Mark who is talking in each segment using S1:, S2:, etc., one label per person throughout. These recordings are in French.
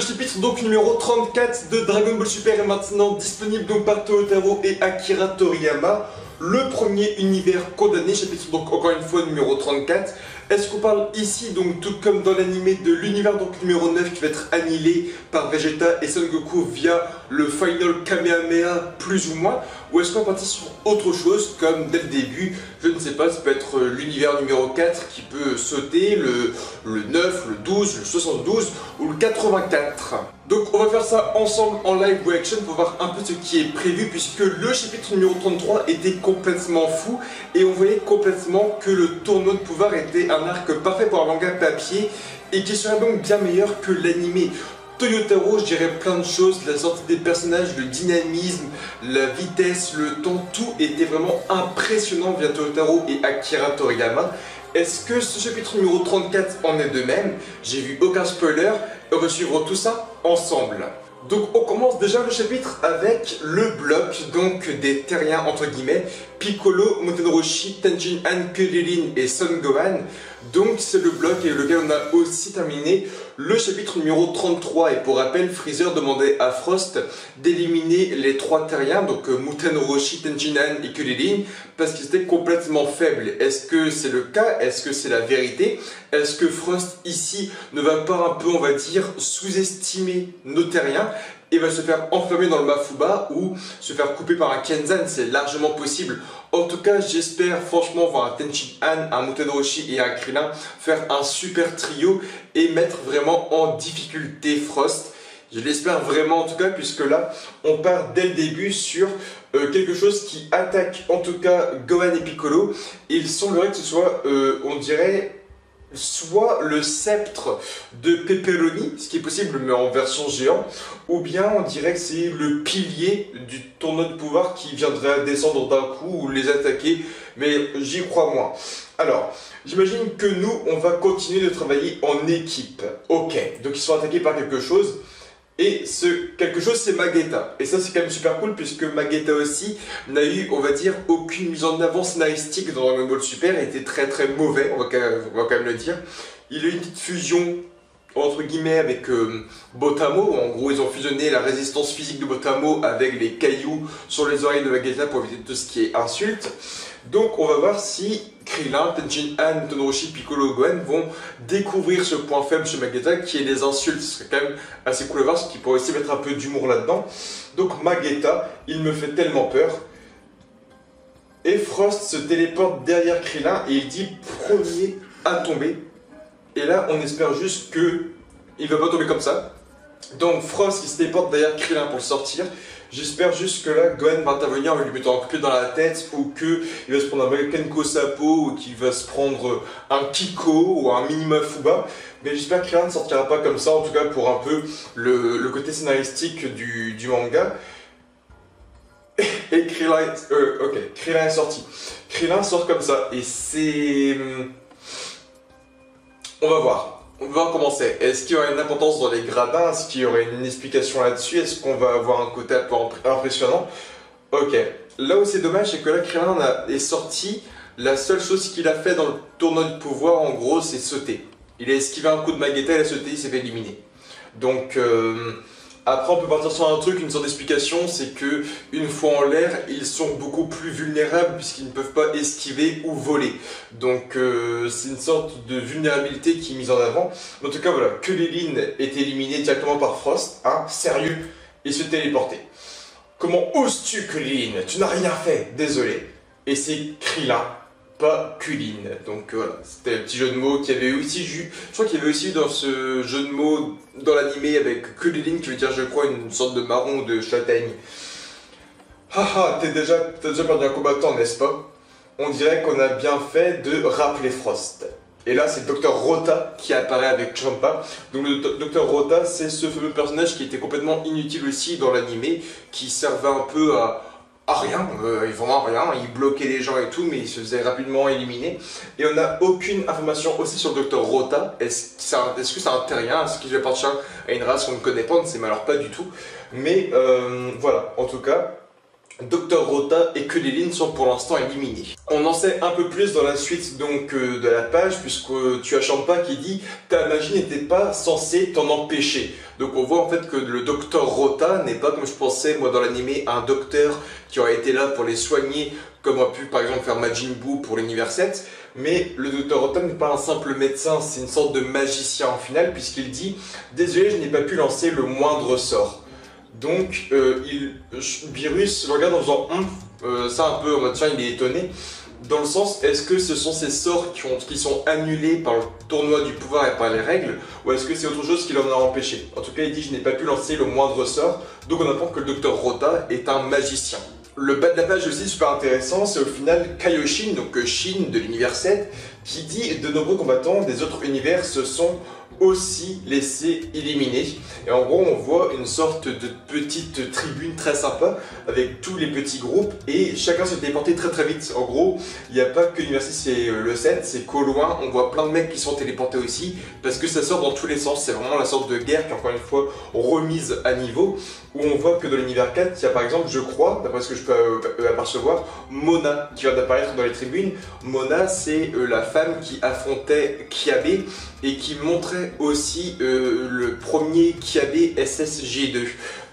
S1: chapitre donc numéro 34 de Dragon Ball Super est maintenant disponible donc par Toyotaro et Akira Toriyama. Le premier univers condamné, chapitre donc encore une fois numéro 34. Est-ce qu'on parle ici donc tout comme dans l'animé de l'univers donc numéro 9 qui va être annihilé par Vegeta et Son Goku via le Final Kamehameha plus ou moins, ou est-ce qu'on va partir sur autre chose comme dès le début, je ne sais pas, ça peut être l'univers numéro 4 qui peut sauter, le 9, le 12, le 72 ou le 84. Donc on va faire ça ensemble en live reaction pour voir un peu ce qui est prévu, puisque le chapitre numéro 33 était complètement fou et on voyait complètement que le tournoi de pouvoir était un arc parfait pour un manga papier et qui serait donc bien meilleur que l'animé. Toyotaro, je dirais plein de choses, la sortie des personnages, le dynamisme, la vitesse, le temps, tout était vraiment impressionnant via Toyotaro et Akira Toriyama. Est-ce que ce chapitre numéro 34 en est de même? J'ai vu aucun spoiler et on va suivre tout ça ensemble. Donc on commence déjà le chapitre avec le bloc donc des terriens entre guillemets, Piccolo, Muten-Roshi, Tenjin Han, Krillin et Son Gohan. Donc c'est le bloc avec lequel on a aussi terminé le chapitre numéro 33. Et pour rappel, Freezer demandait à Frost d'éliminer les trois terriens, donc Muten-Roshi, Tenjin Han et Krillin, parce qu'ils étaient complètement faibles. Est-ce que c'est le cas? Est-ce que c'est la vérité? Est-ce que Frost ici ne va pas un peu, on va dire, sous-estimer nos terriens et va se faire enfermer dans le Mafuba ou se faire couper par un Kenzan? C'est largement possible. En tout cas, j'espère franchement voir un Tenjin Han, un Muten-Roshi et un Krillin faire un super trio et mettre vraiment en difficulté Frost. Je l'espère vraiment en tout cas, puisque là, on part dès le début sur quelque chose qui attaque en tout cas Gohan et Piccolo. Et il semblerait que ce soit, on dirait, soit le sceptre de Pepperoni, ce qui est possible mais en version géant, ou bien on dirait que c'est le pilier du tournoi de pouvoir qui viendrait descendre d'un coup ou les attaquer, mais j'y crois moins. Alors, j'imagine que nous, on va continuer de travailler en équipe. Ok, donc ils sont attaqués par quelque chose. Et ce quelque chose, c'est Magetta. Et ça, c'est quand même super cool, puisque Magetta aussi n'a eu, on va dire, aucune mise en avant scénaristique dans Dragon Ball Super. Il était très très mauvais, on va quand même le dire. Il a eu une petite fusion, entre guillemets, avec Botamo. En gros, ils ont fusionné la résistance physique de Botamo avec les cailloux sur les oreilles de Magetta pour éviter tout ce qui est insulte. Donc, on va voir si Krillin, Tenjin Han, Muten-Roshi, Piccolo, Gohan vont découvrir ce point faible chez Magetta qui est les insultes. Ce serait quand même assez cool à voir, parce qu'il pourrait aussi mettre un peu d'humour là-dedans. Donc Magetta, il me fait tellement peur. Et Frost se téléporte derrière Krillin et il dit premier à tomber. Et là, on espère juste que il va pas tomber comme ça. Donc Frost, il se téléporte derrière Krillin pour le sortir. J'espère juste que là, Gohan va intervenir en lui mettant un coup de pied dans la tête, ou qu'il va se prendre un Kenko Sapo, ou qu'il va se prendre un Kiko, ou un Mini Mafuba. Mais j'espère que Krillin ne sortira pas comme ça, en tout cas pour un peu le côté scénaristique du manga. Et Krillin, Krillin est sorti. Krillin sort comme ça, et c'est... On va voir. On va voir comment c'est. Est-ce qu'il y aura une importance dans les gradins? Est-ce qu'il y aurait une explication là-dessus? Est-ce qu'on va avoir un côté un peu impressionnant? Ok. Là où c'est dommage, c'est que là, Krillin est sorti. La seule chose qu'il a fait dans le tournoi de pouvoir, en gros, c'est sauter. Il a esquivé un coup de Magetta, il a sauté, il s'est fait éliminer. Donc, après, on peut partir sur un truc, une sorte d'explication, c'est que une fois en l'air, ils sont beaucoup plus vulnérables puisqu'ils ne peuvent pas esquiver ou voler. Donc, c'est une sorte de vulnérabilité qui est mise en avant. Mais en tout cas, voilà, Krillin est éliminé directement par Frost. Hein, sérieux, il se téléportait. Comment oses-tu, Krillin? Tu n'as rien fait, désolé. Et c'est Krillin, pas Krillin. Donc voilà, c'était un petit jeu de mots qui avait aussi eu. Je crois qu'il y avait aussi eu dans ce jeu de mots dans l'animé avec Krillin qui veut dire, je crois, une sorte de marron ou de châtaigne. Haha, t'as déjà perdu un combattant, n'est-ce pas? On dirait qu'on a bien fait de rappeler Frost. Et là, c'est le Dr Rota qui apparaît avec Champa. Donc le Dr Rota, c'est ce fameux personnage qui était complètement inutile aussi dans l'animé, qui servait un peu à rien, vraiment rien, il bloquait les gens et tout, mais il se faisait rapidement éliminer. Et on n'a aucune information aussi sur le Dr Rota. Est-ce que c'est un terrien? Est-ce qu'il appartient à une race qu'on ne connaît pas? On ne sait alors pas du tout. Mais voilà, en tout cas, Dr Rota et que les lignes sont pour l'instant éliminées. On en sait un peu plus dans la suite donc de la page, puisque tu as Champa qui dit ta magie n'était pas censée t'en empêcher. Donc on voit en fait que le Dr Rota n'est pas, comme je pensais moi dans l'animé, un docteur qui aurait été là pour les soigner, comme a pu par exemple faire Majin Buu pour l'univers 7. Mais le Dr Rota n'est pas un simple médecin, c'est une sorte de magicien en final, puisqu'il dit désolé, je n'ai pas pu lancer le moindre sort. Donc, Beerus le regarde en faisant ça un peu en mode tiens, il est étonné. Dans le sens, est-ce que ce sont ces sorts qui sont annulés par le tournoi du pouvoir et par les règles, ou est-ce que c'est autre chose qui l'en a empêché? En tout cas, il dit je n'ai pas pu lancer le moindre sort, donc on apprend que le Dr Rota est un magicien. Le bas de la page aussi super intéressant, c'est au final Kaioshin, donc Shin de l'univers 7, qui dit de nombreux combattants des autres univers se sont aussi laissés éliminer. Et en gros, on voit une sorte de petite tribune très sympa avec tous les petits groupes et chacun se téléporter très très vite. En gros, il n'y a pas que l'univers 6 et le 7, c'est qu'au loin, on voit plein de mecs qui sont téléportés aussi parce que ça sort dans tous les sens. C'est vraiment la sorte de guerre qui est encore une fois remise à niveau. Où on voit que dans l'univers 4, il y a par exemple, je crois, d'après ce que je peux apercevoir, Mona qui vient d'apparaître dans les tribunes. Mona, c'est la femme qui affrontait Kiabe et qui montrait aussi le premier Kiabe SSG2.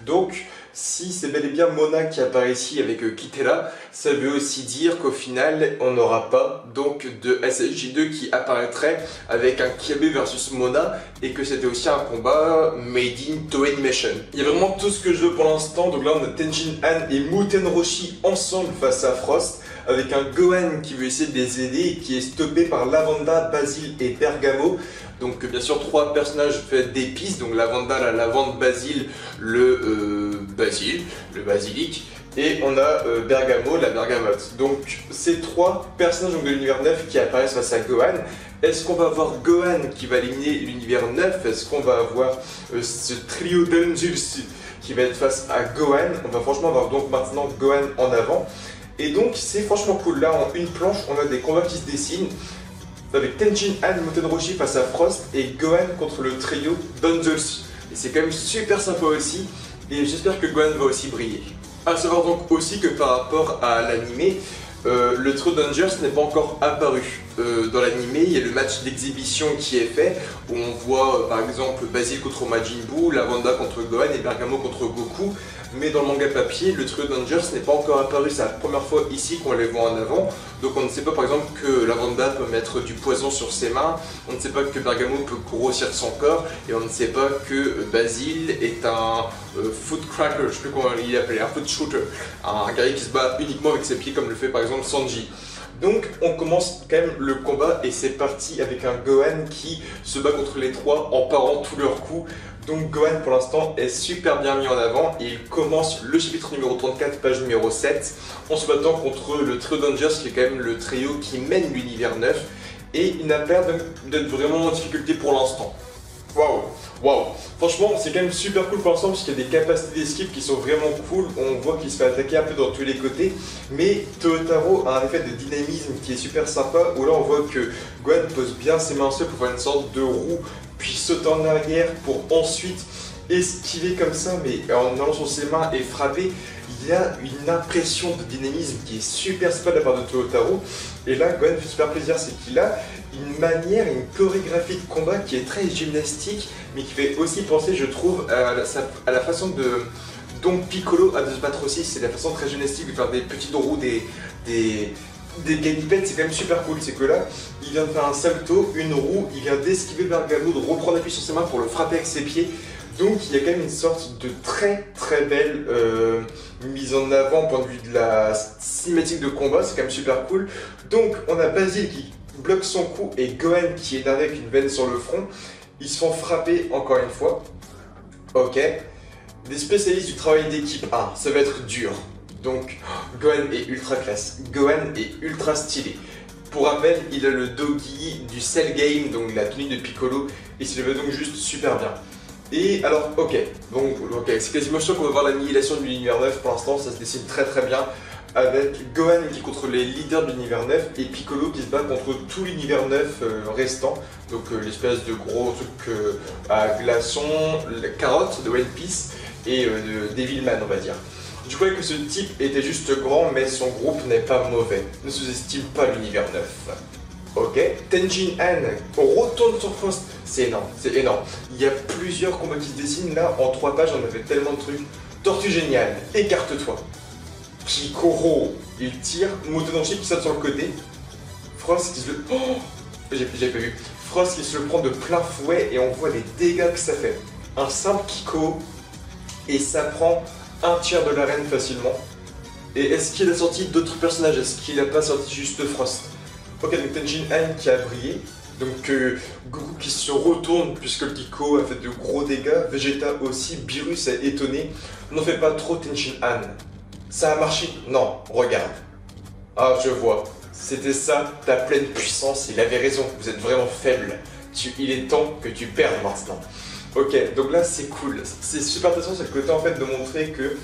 S1: Donc, si c'est bel et bien Mona qui apparaît ici avec Kitela, ça veut aussi dire qu'au final, on n'aura pas donc de SSJ2 qui apparaîtrait avec un Kiabe versus Mona et que c'était aussi un combat made in Toei Animation. Il y a vraiment tout ce que je veux pour l'instant. Donc là, on a Tenjin Han et Muten Roshi ensemble face à Frost avec un Gohan qui veut essayer de les aider et qui est stoppé par Lavanda, Basile et Bergamo. Donc bien sûr 3 personnages faits d'épices, donc Lavanda, la lavande, Basile, le basilic, et on a Bergamo, la bergamote. Donc ces 3 personnages donc, de l'univers 9 qui apparaissent face à Gohan. Est-ce qu'on va avoir Gohan qui va éliminer l'univers 9? Est-ce qu'on va avoir ce trio d'Anjus qui va être face à Gohan? On va franchement avoir donc maintenant Gohan en avant. Et donc c'est franchement cool, là en une planche on a des combats qui se dessinent avec Tenjin Han, Muten Roshi face à Frost et Gohan contre le trio d'Anjus. Et c'est quand même super sympa aussi et j'espère que Gohan va aussi briller. A savoir donc aussi que par rapport à l'animé, le trio d'Anjus n'est pas encore apparu. Dans l'animé, il y a le match d'exhibition qui est fait, où on voit par exemple Basile contre Majin Buu, Lavanda contre Gohan et Bergamo contre Goku. Mais dans le manga papier, le trio d'Angers n'est pas encore apparu, c'est la première fois ici qu'on les voit en avant. Donc on ne sait pas par exemple que Lavanda peut mettre du poison sur ses mains, on ne sait pas que Bergamo peut grossir son corps, et on ne sait pas que Basile est un foot cracker, je ne sais plus comment il est appelé, un foot shooter, un guerrier qui se bat uniquement avec ses pieds comme le fait par exemple Sanji. Donc on commence quand même le combat et c'est parti avec un Gohan qui se bat contre les 3 en parant tous leurs coups. Donc Gohan pour l'instant est super bien mis en avant et il commence le chapitre numéro 34, page numéro 7 en se battant contre le trio d'Angers qui est quand même le trio qui mène l'univers 9 et il n'a pas l'air d'être vraiment en difficulté pour l'instant. Waouh, franchement c'est quand même super cool pour l'instant parce qu'il y a des capacités d'esquive qui sont vraiment cool. On voit qu'il se fait attaquer un peu dans tous les côtés, mais Tootaro a un effet de dynamisme qui est super sympa où là on voit que Gohan pose bien ses mains seules pour faire une sorte de roue puis saute en arrière pour ensuite esquiver comme ça, mais en allant ses mains et frapper. Il y a une impression de dynamisme qui est super sympa de la part de Tootaro. Et là, Gohan fait super plaisir, c'est qu'il a une manière, une chorégraphie de combat qui est très gymnastique, mais qui fait aussi penser, je trouve, à la façon de Don Piccolo à de se battre aussi. C'est la façon très gymnastique de faire des petites roues, des galipettes, c'est quand même super cool. C'est que là, il vient de faire un salto, une roue, il vient d'esquiver Bergamo, de reprendre appui sur ses mains pour le frapper avec ses pieds. Donc il y a quand même une sorte de très très belle mise en avant au point de vue de la cinématique de combat, c'est quand même super cool. Donc on a Basile qui bloque son coup et Gohan qui est énervé avec une veine sur le front. Ils se font frapper encore une fois. Ok. Des spécialistes du travail d'équipe 1, ça va être dur. Donc Gohan est ultra classe, Gohan est ultra stylé. Pour rappel, il a le dogi du Cell Game, donc la tenue de Piccolo, et il va donc juste super bien. Et alors, c'est quasiment sûr qu'on va voir l'annihilation de l'univers 9 pour l'instant, ça se dessine très très bien. Avec Gohan qui est contre les leaders de l'univers 9 et Piccolo qui se bat contre tout l'univers 9 restant. Donc l'espèce de gros truc à glaçons, la carotte de One Piece et de Devilman on va dire. Je croyais que ce type était juste grand, mais son groupe n'est pas mauvais. Ne sous-estime pas l'univers 9. Ok, Tenjin Han, on retourne sur Frost. C'est énorme, c'est énorme. Il y a plusieurs combats qui se dessinent là, en 3 pages on avait tellement de trucs. Tortue géniale, écarte-toi. Kikoro, il tire, Muten Roshi qui saute sur le côté. Frost qui se le... Oh, j'avais pas vu. Frost qui se le prend de plein fouet et on voit les dégâts que ça fait. Un simple Kiko et ça prend un tiers de l'arène facilement. Et est-ce qu'il a sorti d'autres personnages? Est-ce qu'il a pas sorti juste Frost? Ok, donc Tenjin Han qui a brillé. Donc Goku qui se retourne puisque le Kiko a fait de gros dégâts. Vegeta aussi, Beerus est étonné. N'en fais pas trop Tenjin Han. Ça a marché? Non, regarde. Ah, je vois. C'était ça, ta pleine puissance. Il avait raison, vous êtes vraiment faible. Il est temps que tu perdes maintenant. Ok, donc là c'est cool. C'est super intéressant, c'est le côté en fait de montrer que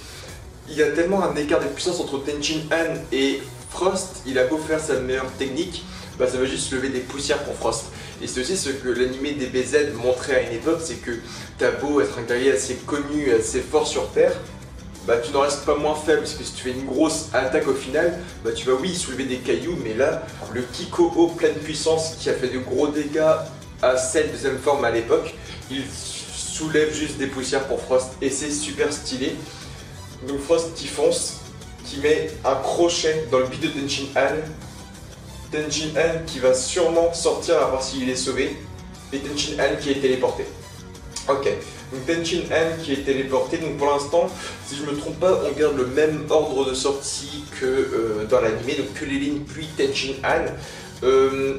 S1: il y a tellement un écart de puissance entre Tenjin Han et Frost. Il a beau faire sa meilleure technique, bah ça va juste lever des poussières pour Frost. Et c'est aussi ce que l'animé DBZ montrait à une époque, c'est que t'as beau être un guerrier assez connu, assez fort sur Terre, bah tu n'en restes pas moins faible, parce que si tu fais une grosse attaque au final, bah tu vas oui soulever des cailloux, mais là, le Kiko pleine puissance qui a fait de gros dégâts à cette deuxième forme à l'époque, il soulève juste des poussières pour Frost, et c'est super stylé. Donc Frost qui fonce, qui met un crochet dans le bide de Tenjin Han. Tenjin Han qui va sûrement sortir à voir s'il est sauvé, et Tenjin Han qui est téléporté. Ok, donc Tenjin Han qui est téléporté, donc pour l'instant, si je me trompe pas, on garde le même ordre de sortie que dans l'animé, donc que les lignes puis Tenjin Han.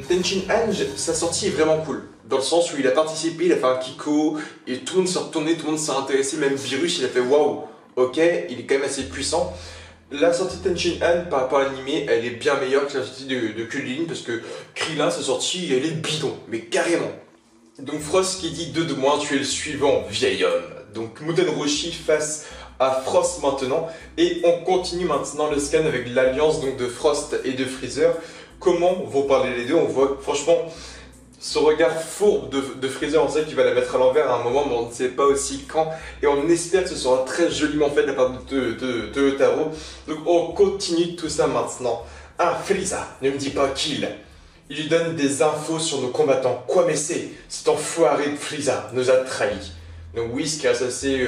S1: Tenjin Han, sa sortie est vraiment cool, dans le sens où il a participé, il a fait un Kiko, et tout le monde s'est retourné, tout le monde s'est intéressé, même Virus, il a fait waouh, ok, il est quand même assez puissant. La sortie de Tenjin Han par rapport à l'animé, elle est bien meilleure que la sortie de Krillin, parce que Krillin, sa sortie, elle est bidon, mais carrément. Donc Frost qui dit 2 de moins, tu es le suivant, vieil homme. Donc Muten Roshi face à Frost maintenant, et on continue maintenant le scan avec l'alliance donc de Frost et de Freezer. Comment vont parler les deux? On voit franchement ce regard fourbe de Freezer, on sait qu'il va la mettre à l'envers à un moment, mais on ne sait pas aussi quand. Et on espère que ce sera très joliment fait de la part de Yotaro. Donc on continue tout ça maintenant. Ah, Frieza, ne me dis pas qu'il. Il lui donne des infos sur nos combattants. Quoi mais c'est cet enfoiré de Frieza nous a trahis. Donc oui, ce qui est assez,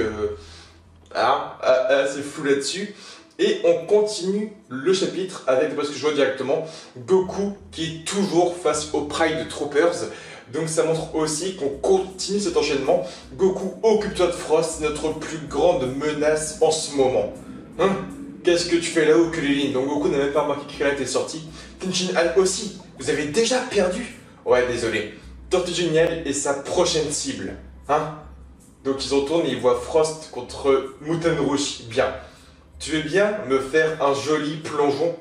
S1: assez fou là-dessus. Et on continue le chapitre avec, parce que je vois directement, Goku qui est toujours face au Pride Troopers. Donc ça montre aussi qu'on continue cet enchaînement. Goku, occupe-toi de Frost, c'est notre plus grande menace en ce moment. Hein? Qu'est-ce que tu fais là-haut, Krillin? Donc Goku n'a même pas remarqué que Krillin était sorti. Tenjin Han aussi, vous avez déjà perdu? Ouais, désolé. Tortue Géniale est sa prochaine cible. Hein? Donc ils retournent et ils voient Frost contre Muten Roshi. Bien. Tu veux bien me faire un joli plongeon?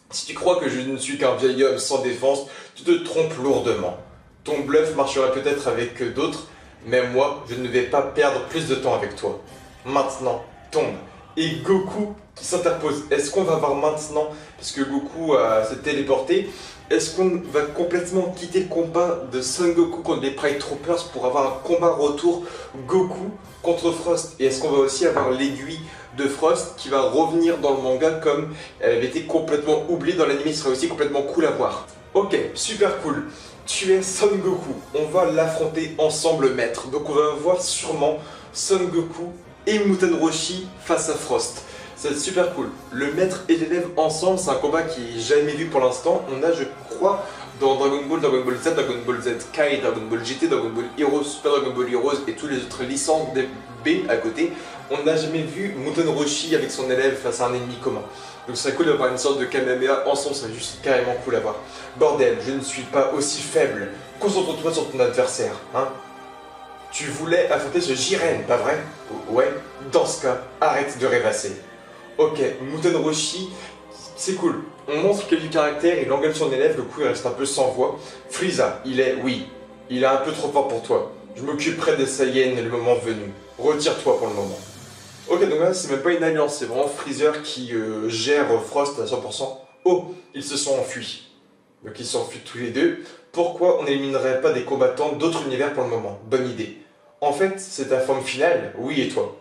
S1: Si tu crois que je ne suis qu'un vieil homme sans défense, tu te trompes lourdement. Ton bluff marchera peut-être avec d'autres, mais moi, je ne vais pas perdre plus de temps avec toi. Maintenant, tombe. Et Goku qui s'interpose. Est-ce qu'on va voir maintenant, parce que Goku s'est téléporté, est-ce qu'on va complètement quitter le combat de Son Goku contre les Pride Troopers pour avoir un combat retour Goku contre Frost? Et est-ce qu'on va aussi avoir l'aiguille de Frost qui va revenir dans le manga comme elle avait été complètement oubliée dans l'anime? Ce serait aussi complètement cool à voir. Ok, super cool. Tu es Son Goku. On va l'affronter ensemble, maître. Donc on va voir sûrement Son Goku et Muten Roshi face à Frost. C'est super cool. Le maître et l'élève ensemble, c'est un combat qui est jamais vu pour l'instant. On a, je crois, dans Dragon Ball Z, Dragon Ball Z Kai, Dragon Ball GT, Dragon Ball Heroes, Super Dragon Ball Heroes et toutes les autres licences B à côté, on n'a jamais vu Muten Roshi avec son élève face à un ennemi commun. Donc c'est cool d'avoir une sorte de Kamehameha ensemble, c'est juste carrément cool à voir. Bordel, je ne suis pas aussi faible. Concentre-toi sur ton adversaire, hein. Tu voulais affronter ce Jiren, pas vrai? Ouais, dans ce cas, arrête de rêvasser. Ok, Muten Roshi, c'est cool. On montre qu'il a du caractère, il engueule son élève, le coup il reste un peu sans voix. Frieza, il est un peu trop fort pour toi. Je m'occuperai des Saiyans le moment venu. Retire-toi pour le moment. Ok, donc là c'est même pas une alliance, c'est vraiment Freezer qui gère Frost à 100%. Oh, ils se sont enfuis. Donc ils s'enfuient tous les deux. Pourquoi on n'éliminerait pas des combattants d'autres univers pour le moment? Bonne idée. En fait, c'est ta forme finale, oui et toi.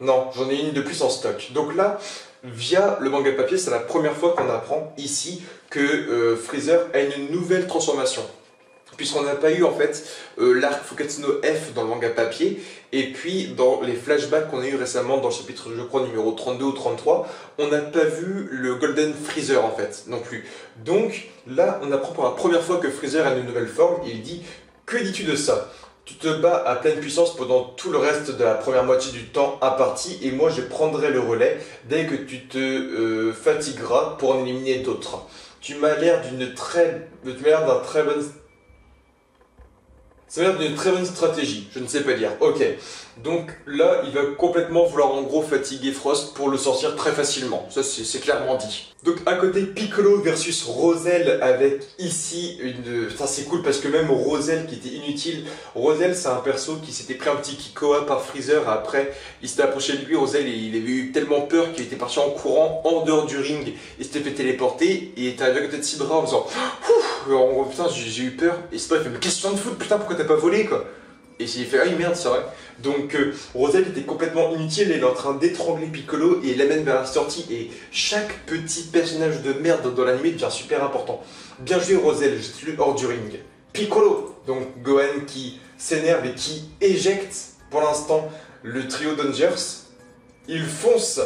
S1: Non, j'en ai une de plus en stock. Donc là, via le manga papier, c'est la première fois qu'on apprend ici que Freezer a une nouvelle transformation. Puisqu'on n'a pas eu en fait l'arc Fukatsu no F dans le manga papier, et puis dans les flashbacks qu'on a eu récemment dans le chapitre, je crois, numéro 32 ou 33, on n'a pas vu le Golden Freezer en fait, non plus. Donc là, on apprend pour la première fois que Freezer a une nouvelle forme, et il dit « Que dis-tu de ça ? Tu te bats à pleine puissance pendant tout le reste de la première moitié du temps imparti, et moi je prendrai le relais dès que tu te fatigueras pour en éliminer d'autres. Tu m'as l'air d'un très bon... Ça a l'air d'une très bonne stratégie, je ne sais pas dire. Ok, donc là, il va complètement vouloir en gros fatiguer Frost pour le sortir très facilement. Ça, c'est clairement dit. Donc à côté, Piccolo versus Roselle avec ici une... Putain, c'est cool parce que même Roselle qui était inutile. Roselle, c'est un perso qui s'était pris un petit Kikoa par Freezer. Après, il s'était approché de lui, Roselle, et il avait eu tellement peur qu'il était parti en courant en dehors du ring. Il s'était fait téléporter et il était arrivé à côté de Sidra en faisant... Putain, j'ai eu peur. Et c'est pas, il fait, mais qu'est-ce que tu viens de foutre, putain, pourquoi t'as pas volé, quoi? Et j'ai fait, ah oui, merde, c'est vrai. Donc, Roselle était complètement inutile, elle est en train d'étrangler Piccolo et l'amène vers la sortie. Et chaque petit personnage de merde dans l'anime devient super important. Bien joué, Roselle, jette-le hors du ring. Piccolo, donc Gohan qui s'énerve et qui éjecte pour l'instant le trio Dangers. Il fonce,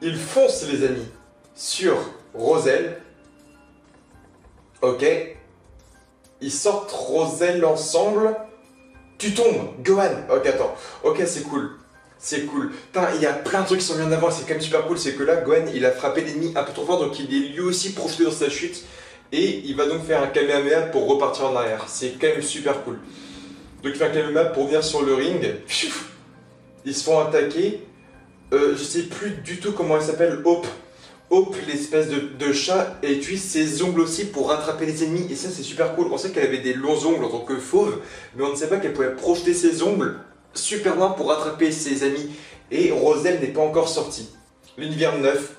S1: les amis, sur Roselle. Ok, ils sortent Roselle ensemble. Tu tombes, Gohan. Ok, attends. Ok, c'est cool. C'est cool. Putain, il y a plein de trucs qui sont mis en avant. C'est quand même super cool. C'est que là, Gohan, il a frappé l'ennemi un peu trop fort. Donc il est lui aussi projeté dans sa chute. Et il va donc faire un Kamehameha pour repartir en arrière. C'est quand même super cool. Donc il fait un Kamehameha pour venir sur le ring. Ils se font attaquer. Je sais plus du tout comment elle s'appelle. Hope. Hope, l'espèce de chat, et utilise ses ongles aussi pour rattraper les ennemis. Et ça, c'est super cool. On sait qu'elle avait des longs ongles en tant que fauve, mais on ne sait pas qu'elle pouvait projeter ses ongles super loin pour rattraper ses amis. Et Roselle n'est pas encore sortie. L'univers 9,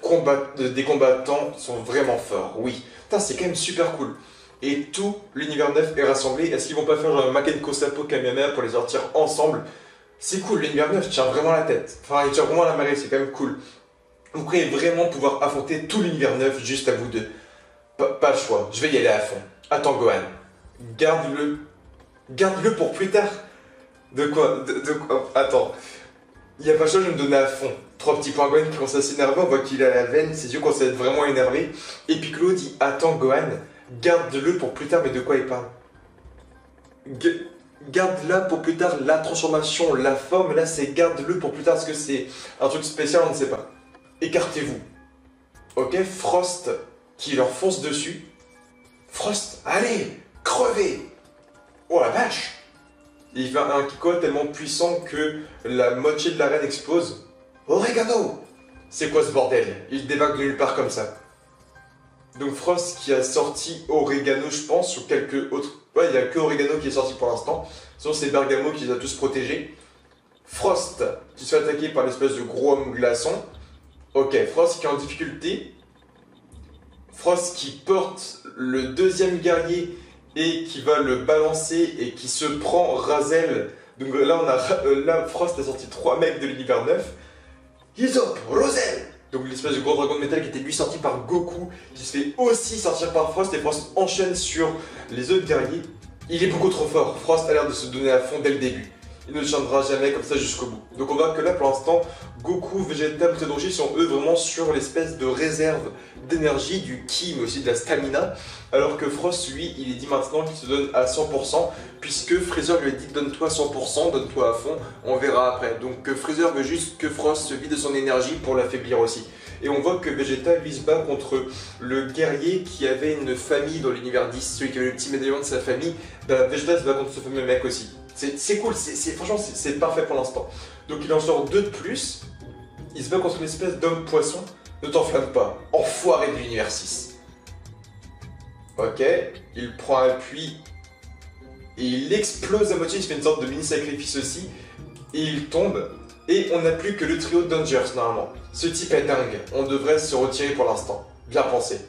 S1: des combattants sont vraiment forts, oui. Putain, c'est quand même super cool. Et tout l'univers 9 est rassemblé. Est-ce qu'ils vont pas faire genre un Makenko Sapo Kamehameha pour les sortir ensemble? C'est cool, l'univers 9 tient vraiment la tête. Enfin, il tient vraiment la marée, c'est quand même cool. Vous pourriez vraiment pouvoir affronter tout l'univers 9 juste à vous deux. Pas le choix, je vais y aller à fond. Attends, Gohan. Garde-le. Garde-le pour plus tard. De quoi? De quoi? Attends. Il n'y a pas le choix, je vais me donner à fond. 3 petits points. Gohan qui commence à s'énerver, on voit qu'il a la veine, ses yeux commencent à être vraiment énervés. Et Piccolo dit, attends, Gohan, garde-le pour plus tard. Mais de quoi il parle? Garde-la pour plus tard, la transformation, la forme. Là, c'est garde-le pour plus tard. Est-ce que c'est un truc spécial? On ne sait pas. Écartez-vous. Ok, Frost qui leur fonce dessus. Frost, allez, crevez. Oh la vache. Il fait un Kikoa tellement puissant que la moitié de l'arène explose. Oregano. C'est quoi ce bordel? Il débarque de nulle part comme ça. Donc Frost qui a sorti Oregano, je pense, ou quelques autres... Ouais, il n'y a que Oregano qui est sorti pour l'instant. Sinon c'est Bergamo qui les a tous protégés. Frost qui se fait attaquer par l'espèce de gros homme glaçon. Ok, Frost qui est en difficulté. Frost qui porte le deuxième guerrier et qui va le balancer et qui se prend Razel. Donc là, là Frost a sorti 3 mecs de l'univers 9. Hizop, Roselle. Donc l'espèce de gros dragon de métal qui était lui sorti par Goku, qui se fait aussi sortir par Frost, et Frost enchaîne sur les autres guerriers. Il est beaucoup trop fort. Frost a l'air de se donner à fond dès le début. Il ne tiendra jamais comme ça jusqu'au bout. Donc on voit que là pour l'instant, Goku, Vegeta, Todoroki sont eux vraiment sur l'espèce de réserve d'énergie, du ki mais aussi de la stamina. Alors que Frost, lui, il est dit maintenant qu'il se donne à 100%, puisque Freezer lui a dit donne-toi 100%, donne-toi à fond, on verra après. Donc Freezer veut juste que Frost se vide de son énergie pour l'affaiblir aussi. Et on voit que Vegeta lui se bat contre le guerrier qui avait une famille dans l'univers 10, celui qui avait le petit médaillon de sa famille. Bah, Vegeta se bat contre ce fameux mec aussi. C'est cool, franchement c'est parfait pour l'instant. Donc il en sort 2 de plus. Il se bat contre une espèce d'homme poisson. Ne t'enflamme pas, enfoiré de l'univers 6. Ok, il prend appui. Et il explose à moitié, il se fait une sorte de mini sacrifice aussi. Et il tombe. Et on n'a plus que le trio Dangers normalement. Ce type est dingue, on devrait se retirer pour l'instant. Bien pensé.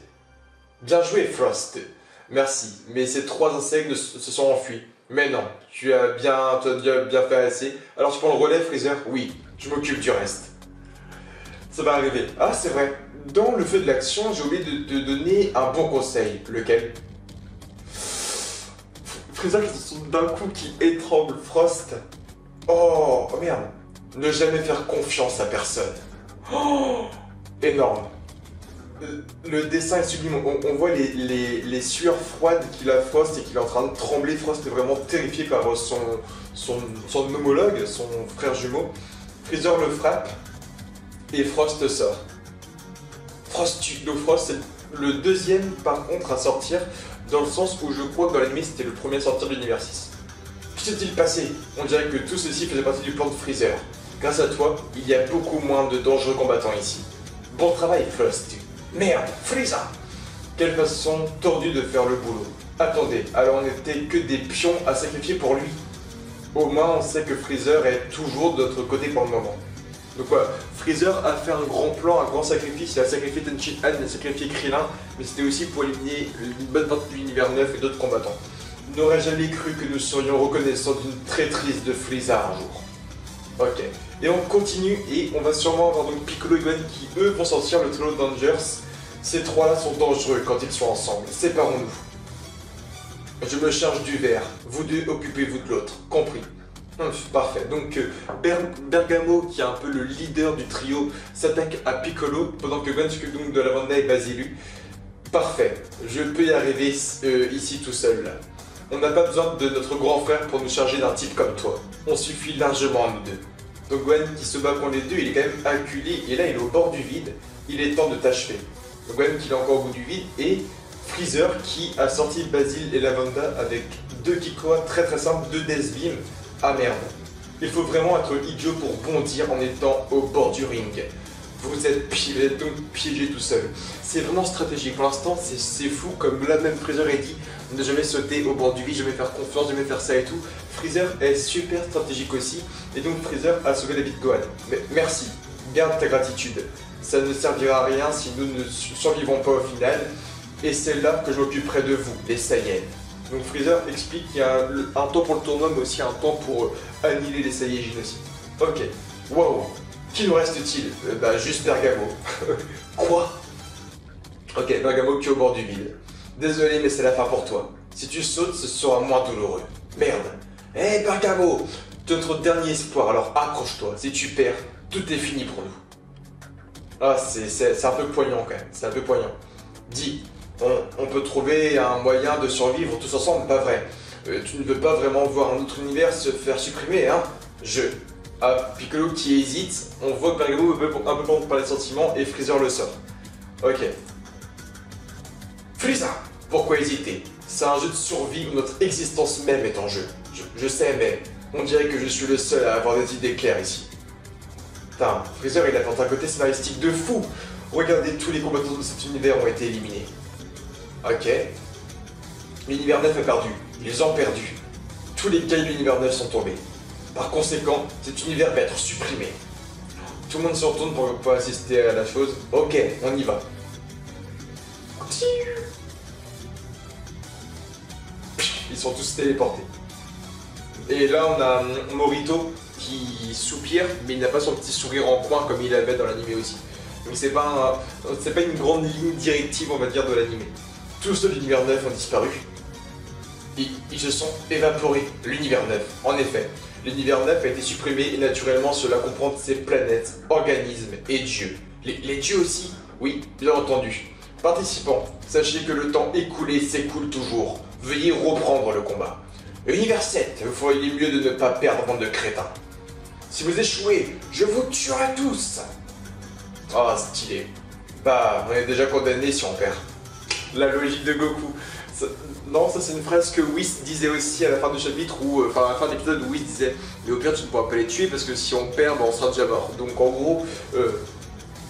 S1: Bien joué Frost. Merci, mais ces 3 insectes se sont enfuis. Mais non, tu as bien fait assez. Alors tu prends le relais, Freezer? Oui, je m'occupe du reste. Ça va arriver. Ah, c'est vrai. Dans le feu de l'action, j'ai oublié de te donner un bon conseil. Lequel? Freezer qui d'un coup qui étrangle Frost. Oh merde. Ne jamais faire confiance à personne. Oh, énorme. Le dessin est sublime. On voit les sueurs froides qu'il a Frost et qu'il est en train de trembler. Frost est vraiment terrifié par son homologue, son frère jumeau. Freezer le frappe et Frost sort. Frost tue. Donc Frost c'est le deuxième par contre à sortir, dans le sens où je crois que dans l'anime c'était le premier à sortir de l'univers 6. Que s'est-il passé? On dirait que tout ceci faisait partie du plan de Freezer. Grâce à toi, il y a beaucoup moins de dangereux combattants ici. Bon travail Frost. Merde, Freezer! Quelle façon tordue de faire le boulot. Attendez, alors on n'était que des pions à sacrifier pour lui. Au moins on sait que Freezer est toujours de notre côté pour le moment. Donc voilà, Freezer a fait un grand plan, un grand sacrifice, il a sacrifié Tenchin Han, il a sacrifié Krillin, mais c'était aussi pour éliminer une bonne partie de l'univers 9 et d'autres combattants. N'aurais jamais cru que nous serions reconnaissants d'une traîtrise de Freezer un jour. Ok, et on continue et on va sûrement avoir donc Piccolo et Gohan qui eux vont sortir le trio Dangers. Ces trois-là sont dangereux quand ils sont ensemble, séparons-nous. Je me charge du verre, vous deux occupez-vous de l'autre, compris. Parfait, donc Bergamo, qui est un peu le leader du trio, s'attaque à Piccolo, pendant que Gohan s'occupe donc de Lavanda et Basilu. Parfait, je peux y arriver ici tout seul là. On n'a pas besoin de notre grand frère pour nous charger d'un type comme toi. On suffit largement à nous deux. Donc Gohan qui se bat contre les deux, il est quand même acculé, et là il est au bord du vide, il est temps de t'achever. Donc Gohan qui est encore au bout du vide, et Freezer qui a sorti Basil et Lavanda avec deux Kikoa très très simples, deux Death Beam. Ah merde, il faut vraiment être idiot pour bondir en étant au bord du ring. Vous êtes donc piégé tout seul. C'est vraiment stratégique. Pour l'instant, c'est fou, comme là même Freezer a dit, ne jamais sauter au bord du vide, jamais faire confiance, jamais faire ça et tout. Freezer est super stratégique aussi, et donc Freezer a sauvé la vie de Gohan. Mais merci, garde ta gratitude. Ça ne servira à rien si nous ne survivons pas au final, et c'est là que je m'occuperai de vous, les Saiyans. Donc Freezer explique qu'il y a un temps pour le tournoi, mais aussi un temps pour annihiler les Saiyajin aussi. Ok, wow, qui nous reste-t-il? Bah juste Bergamo. Quoi? Ok, Bergamo qui est au bord du vide. Désolé, mais c'est la fin pour toi. Si tu sautes, ce sera moins douloureux. Merde. Hé Bergamo, notre dernier espoir, alors accroche-toi. Si tu perds, tout est fini pour nous. Ah, c'est un peu poignant quand même, c'est un peu poignant. Dis. On peut trouver un moyen de survivre tous ensemble, pas vrai. Tu ne veux pas vraiment voir un autre univers se faire supprimer, hein? Ah, Piccolo qui hésite, on voit que Bergamo un peu prendre par les sentiments et Freezer le sort. Ok. Freezer, pourquoi hésiter? C'est un jeu de survie où notre existence même est en jeu. Je sais, mais on dirait que je suis le seul à avoir des idées claires ici. Putain, Freezer il apporte un côté scénaristique de fou. Regardez, tous les combattants de cet univers ont été éliminés. Ok. L'univers 9 a perdu. Ils ont perdu. Tous les cailloux de l'univers 9 sont tombés. Par conséquent, cet univers va être supprimé. Tout le monde se retourne pour pas assister à la chose. Ok, on y va. Ils sont tous téléportés. Et là, on a Morito qui soupire, mais il n'a pas son petit sourire en coin comme il avait dans l'anime aussi. Donc c'est pas une grande ligne directive, on va dire, de l'anime. Tous ceux de l'univers 9 ont disparu. Ils se sont évaporés, l'univers 9. En effet, l'univers 9 a été supprimé et naturellement cela comprend ses planètes, organismes et dieux. Les dieux aussi? Oui, bien entendu. Participants, sachez que le temps écoulé s'écoule toujours. Veuillez reprendre le combat. Univers 7, vous feriez mieux de ne pas perdre bande de crétins. Si vous échouez, je vous tuerai tous. Ah, stylé. Bah, on est déjà condamné si on perd. La logique de Goku. Non, ça c'est une phrase que Whis disait aussi à la fin du chapitre, enfin à la fin de l'épisode où Whis disait « Mais au pire tu ne pourras pas les tuer parce que si on perd, bah, on sera déjà mort. » Donc en gros,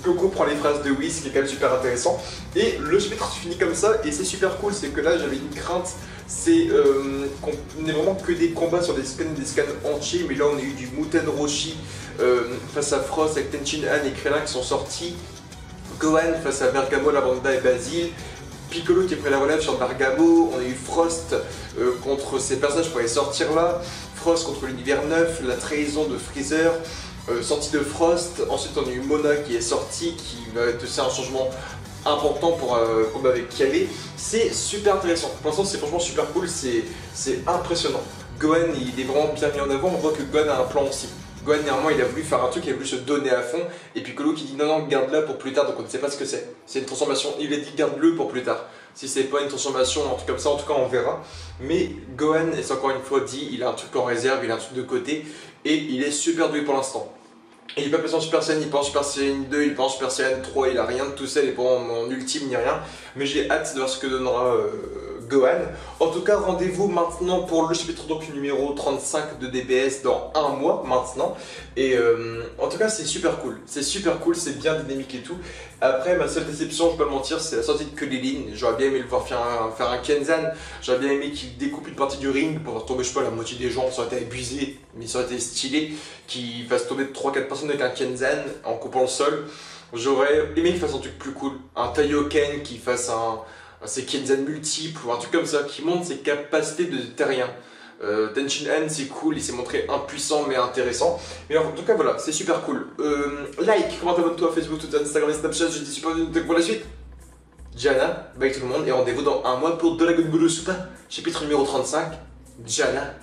S1: Goku prend les phrases de Whis, qui est quand même super intéressant. Et le chapitre se finit comme ça, et c'est super cool, c'est que là j'avais une crainte, c'est qu'on n'ait vraiment que des combats sur des scans entiers, mais là on a eu du Muten Roshi face à Frost avec Tenchin Han et Krillin qui sont sortis, Gohan face à Bergamo, Lavanda et Basil, Piccolo qui a pris la relève sur Bergamo, on a eu Frost contre ces personnages pour les sortir là, Frost contre l'univers 9, la trahison de Freezer, sorti de Frost, ensuite on a eu Mona qui est sorti, qui va être aussi un changement important pour combat avec Calais. C'est super intéressant, pour l'instant c'est franchement super cool, c'est impressionnant. Gohan il est vraiment bien mis en avant, on voit que Gohan a un plan aussi. Gohan néanmoins il a voulu faire un truc, il a voulu se donner à fond, et Piccolo qui dit non non garde-la pour plus tard, donc on ne sait pas ce que c'est. C'est une transformation, il a dit garde-le pour plus tard. Si c'est pas une transformation, un truc comme ça, en tout cas on verra. Mais Gohan, et c'est encore une fois dit, il a un truc en réserve, il a un truc de côté, et il est super doué pour l'instant. Il n'est pas passé en Super Saiyan, il n'est pas en Super Saiyan 2, il n'est pas en Super Saiyan 3, il a rien de tout ça, il n'est pas en ultime ni rien. Mais j'ai hâte de voir ce que donnera Gohan. En tout cas, rendez-vous maintenant pour le chapitre donc numéro 35 de DBS dans un mois maintenant. Et en tout cas, c'est super cool, c'est bien dynamique et tout. Après, ma seule déception, je vais pas le mentir, c'est la sortie de Kulilin. J'aurais bien aimé le voir faire un Kenzan, j'aurais bien aimé qu'il découpe une partie du ring pour faire tomber, je sais pas, la moitié des gens, ça aurait été abusé, mais ça aurait été stylé, qu'il fasse tomber 3-4 personnes avec un Kenzan en coupant le sol. J'aurais aimé qu'il fasse un truc plus cool, un Taioken qui fasse ses Kenzan multiples ou un truc comme ça, qui montre ses capacités de terrien. Tenshinhan c'est cool, il s'est montré impuissant mais intéressant. Mais en tout cas voilà, c'est super cool. Like, comment abonne-toi à Facebook, Twitter, Instagram et Snapchat, je dis super pour la suite. Diana, bye tout le monde et rendez-vous dans un mois pour Dragon Ball Super, chapitre numéro 35. Diana.